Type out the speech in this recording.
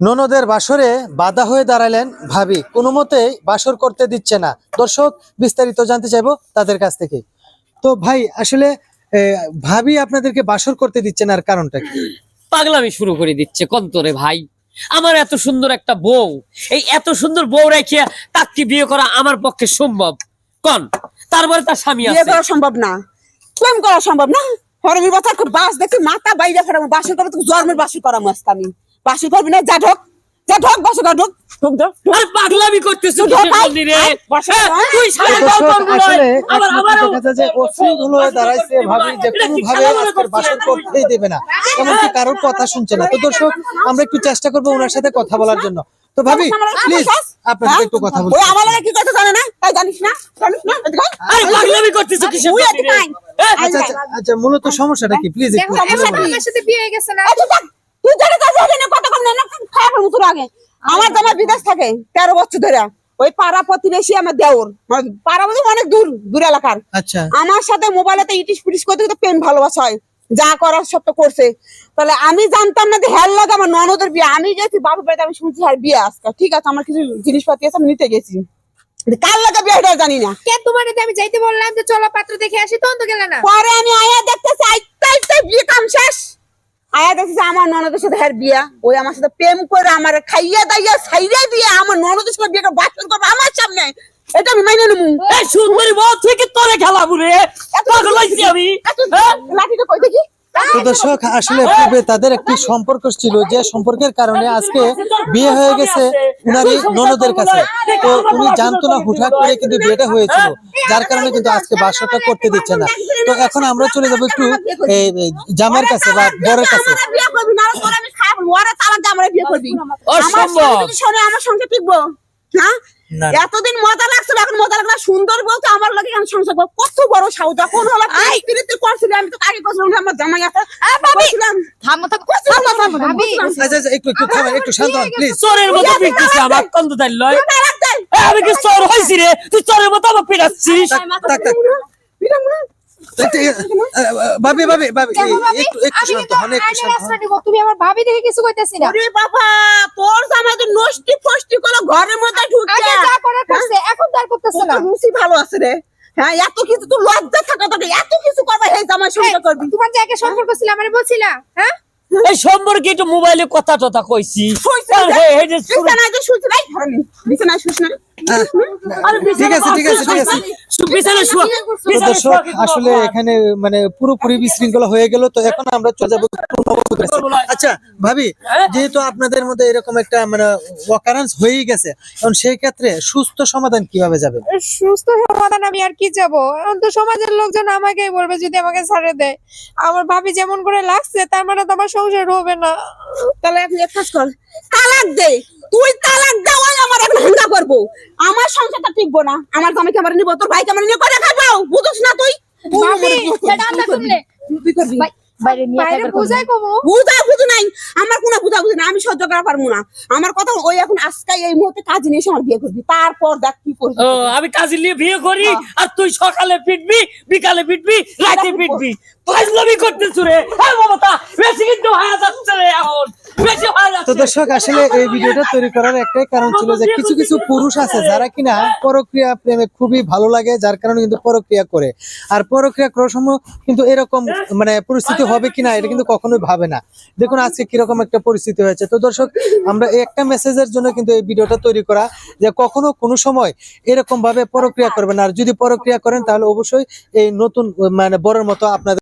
ননদের বাসরে বাধা হয়ে দাঁড়ালেন ভাবি, কোনো মতেই বাসর করতে দিচ্ছে না। দর্শক, বিস্তারিত জানতে চাইবো তাদের কাছ থেকে। তো ভাই, আসলে ভাবি আপনাদেরকে বাসর করতে দিচ্ছে না, আর কারণটা কি? পাগলামি শুরু করে দিচ্ছে কন্তরে ভাই। আমার এত সুন্দর একটা বউ, এই এত সুন্দর বউ রেখে তাকে বিয়ে করা আমার পক্ষে সম্ভব? কোন তারপরে তার স্বামী বিয়ে আছে। করা সম্ভব না, প্রেম করা সম্ভব না। হরমির বাচ্চা বাস দেখি মাথা বাইরে ফেরাম, বাসি করে তুই জন্মের বাসি করাম আজকে আমি। বাসি করবি না, যা ঢোক, যা ঢোক, বাসি কর, ঢোক ঢোক ঢোক। আরে পাগলামি করতেছিস তুই ঢোক, কিসের মন্দিরে? আয়, বসে হ্যাঁ, আয়। তুই সারা তো গাও দর্শক, করবি নয়। আসলে আবার একমাত্র দেখা যায় যে অশ্লীল হয়ে দাঁড়াইছে ভাবি, যে এটা কি কোনোভাবে খেলা মনে আজকের বাসর করছিস? করতেই দেবে না, এমনকি কারোর কথা শুনছে না। তো দর্শক, আমরা একটু চেষ্টা করবো ওনার সাথে কথা বলার জন্য। তো ভাবি, প্লিজ আপনাদের একটু কথা বলতে। ওই আমার লাগে কি কথা জানে না, তাই জানিস না, জানিস না, এদিকে আয়। আরে পাগলামি করতেছিস কিসের তুই মন্দিরে? এদিকে আয়। হ্যাঁ? আচ্ছা আচ্ছা আচ্ছা, মূলত সমস্যাটা কি প্লিজ একটু দেখো, খুলে বলুন। আমার সাথে বিয়ে হয়ে গেছে না? আচ্ছা, থাক। তুই জানে কাজ হবে না, কথা কম না, খারাপ মতো আগে। আমার জামা বিদেশ থাকে 13 বছর ধরে। ওই পাড়া প্রতিবেশী আমার দেওর, পাড়া বলতে অনেক দূর দূর এলাকার। আচ্ছা, আমার সাথে মোবাইলেতে ইটিস পিটিস করতে করতে প্রেম ভালোবাসা হয়, যা করার সব তো করছে। তাহলে আমি জানতাম না যে হ্যার লাগে আমার ননদের বিয়ে। আমি গেছি বাবু বাড়িতে, আমি শুনছি হ্যার বিয়ে আজকে। ঠিক আছে, আমার কিছু জিনিসপাতি আছে, আমি নিতে গেছি। কার লাগে বিয়ে এটা জানি না। কে তোমার আমি যাইতে বললাম যে চলো পাত্র দেখে আসি, তখন তো গেলে না। পরে আমি আয়া দেখতেছি আইতে বিয়ে কাম শেষ। আয়া দেখতেছি আমার ননদের সাথে হ্যার বিয়া। ওই আমার সাথে প্রেম করে আমার খাইয়া দাইয়া ছাইরা দিয়ে আমার ননদের সাথে বিয়ে বাসন করবে আমার সামনে। এটা আমি মাইনে নেবো। এই সুন্দরী বউ তুই কি তোরে খেলাবো রে? পাগল হইছি আমি। হ্যাঁ? লাঠিটা কই দেখি। তো দর্শক, আসলে পূর্বে তাদের একটি সম্পর্ক ছিল, যে সম্পর্কের কারণে আজকে বিয়ে হয়ে গেছে উনারই ননদের কাছে। তো উনি জানতো না, হুটহাট করে কিন্তু বিয়েটা হয়েছিল, যার কারণে কিন্তু আজকে বাসরটা করতে দিচ্ছে না। তো এখন আমরা চলে যাবো একটু জামাইয়ের কাছে বা বরের কাছে। আমার বিয়ে করবি না, তোর আমি খাবো। ওরা তালাক দিয়ে আমার বিয়ে করবি। আমার অসম্ভব। স্বামী যদি শোনে আমার সঙ্গে টিকবো? হ্যাঁ, না। এতদিন মজা লাগছিল, এখন মজা লাগলো না। সুন্দর বলতে আমার লাগে আমি সংসার করবো। কত বড় সাহস যখন হলো প্রীতি করছিলাম, আমি তো আগে করছিলাম না, আমার জামাই আছে করছিলাম। থামো থামো ভাবি, আচ্ছা আচ্ছা, একটু একটু থামেন, একটু শান্ত হন প্লিজ। চোরের মতো পিটতেছে আমার কন্ত তাই লয়। তালাক দেয়। আমি কি চোর হইছি রে? তুই চোরের মতো আমার পিটাচ্ছিস। থাক থাক, বিরাম না। ভাবি ভাবি ভাবি, দেখো ভাবি, একটু একটু আমি শান্ত কিন্তু হন, একটু আইনের শান্ত হন। আশ্রয় নিবো, তুমি আমার ভাবি দেখে কিছু কইতেছি না। ওরে বাবা, তোর জামাই তো নষ্টি ফষ্টি করে ঘরের মধ্যে ঢুকছে। আগে যা করার করছে, এখন তার করতেছে না। তোর রুচি ভালো আছে রে। হ্যাঁ, এত কিছু তুই লজ্জা থাকা তোকে, এত কিছু করবে এই জামাই সঙ্গে করবি। তোমার জায়গায় সম্পর্ক ছিল, আমারে বলছিলা? হ্যাঁ, এই সম্পর্কে একটু মোবাইলে কথা টথা কইছি। এই যে শুরু- বিছানায় যে শুইছ নাই, ঘরে নেই। বিছানায় শুইছ না। আরে ঠিক আছে ঠিক আছে ঠিক আছে। বিছানায় শুয়া। তো বিছানায় দর্শক, শুয়া কিন্তু আসলে বাবা। এখানে মানে পুরোপুরি বিশৃঙ্খলা হয়ে গেল। তো এখন আমরা চলে যাবো নববধূর কাছে। আচ্ছা ভাবি, যেহেতু আপনাদের মধ্যে এরকম একটা মানে অকারেন্স হয়েই গেছে, এখন সেই ক্ষেত্রে সুস্থ সমাধান কিভাবে যাবে? সুস্থ সমাধান আমি আর কি যাবো? এখন তো সমাজের লোকজন আমাকেই বলবে যদি আমাকে ছাড়ে দেয়। আমার ভাবি যেমন করে লাগছে, তার মানে তো আমার সংসার হবে না। তাহলে এখন এক কাজ কর, তালাক দে। তুই তালাক দেওয়াই আমার এখন হাঙ্গা করবো। আমার সংসারটা টিকবো না। আমার জামাইকে আমার নিবো, তোর ভাইকে আমার নিয়ে করে খাবো। বুঝছ না তুই? তুই ভাবি, আমার বিয়ে করবি, সেটা আমরা তুই করবি। করলে। তুই করবি। বাইরে বুঝাই কমু। বুঝা নাই, আমার কোনো বুঝি না। আমি সহ্য করা পারবো না। আমার কথা ওই এখন আজকে এই মুহূর্তে কাজ নিয়ে এসে আমার বিয়ে করবি, তারপর দেখ কি করবি। ও, আমি কাজে নিয়ে বিয়ে করি আর তুই সকালে পিটবি, বিকালে পিটবি, রাতে পিটবি। ফাজলামি করতেছ রে। এই মমতা, বেশি কিন্তু হয়ে যাচ্ছে রে এখন। বেশি হয়ে তো যাচ্ছে। দর্শক, আসলে এই ভিডিওটা তৈরি করার একটাই কারণ ছিল যে কিছু কিছু পুরুষ আছে যারা কিনা পরক্রিয়া প্রেমে খুবই ভালো লাগে, যার কারণে কিন্তু পরক্রিয়া করে। আর পরক্রিয়া করার সময় কিন্তু এরকম মানে পরিস্থিতি হবে কিনা এটা কিন্তু কখনোই ভাবে না। দেখুন আজকে কিরকম একটা পরিস্থিতি হয়েছে। তো দর্শক, আমরা এই একটা মেসেজের জন্য কিন্তু এই ভিডিওটা তৈরি করা, যে কখনো কোনো সময় এরকম ভাবে পরক্রিয়া করবেন। আর যদি পরক্রিয়া করেন তাহলে অবশ্যই এই নতুন মানে বরের মতো আপনাদের